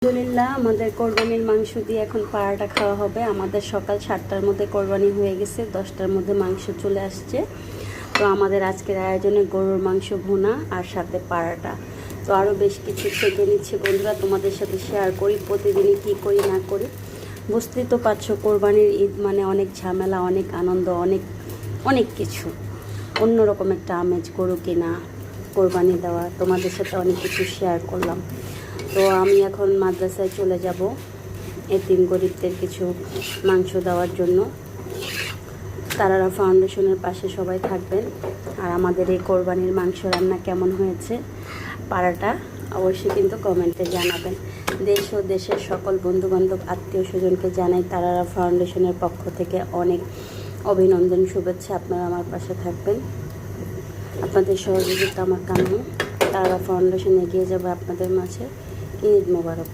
আলহামদুলিল্লাহ আমাদের কোরবানির মাংস দিয়ে এখন পাড়াটা খাওয়া হবে। আমাদের সকাল 7টার মধ্যে কোরবানি হয়ে গেছে, 10টার মধ্যে মাংস চলে আসছে। তো আমাদের আজকের আয়োজনে গরুর মাংস ভুনা আর সাথে পাড়াটা। তো আরও বেশ কিছু থেকে নিচ্ছে বন্ধুরা, তোমাদের সাথে শেয়ার করি প্রতিদিনই কী করি না করি। বুঝতেই তো পারছো, কোরবানির ঈদ মানে অনেক ঝামেলা, অনেক আনন্দ, অনেক অনেক কিছু, অন্যরকম একটা আমেজ। গরু কেনা, কোরবানি দেওয়া, তোমাদের সাথে অনেক কিছু শেয়ার করলাম। তো আমি এখন মাদ্রাসায় চলে যাব এতিম গরিবদের কিছু মাংস দেওয়ার জন্য। তারারা ফাউন্ডেশনের পাশে সবাই থাকবেন। আর আমাদের এই কোরবানির মাংস রান্না কেমন হয়েছে, পাড়াটা অবশ্যই কিন্তু কমেন্টে জানাবেন। দেশ ও দেশের সকল বন্ধুবান্ধব আত্মীয় স্বজনকে জানাই তারারা ফাউন্ডেশনের পক্ষ থেকে অনেক অভিনন্দন, শুভেচ্ছা। আপনারা আমার পাশে থাকবেন, আপনাদের সহযোগিতা আমার কাম্য। তারারা ফাউন্ডেশন এগিয়ে যাবে আপনাদের মাঝে। ঈদ মোবারক।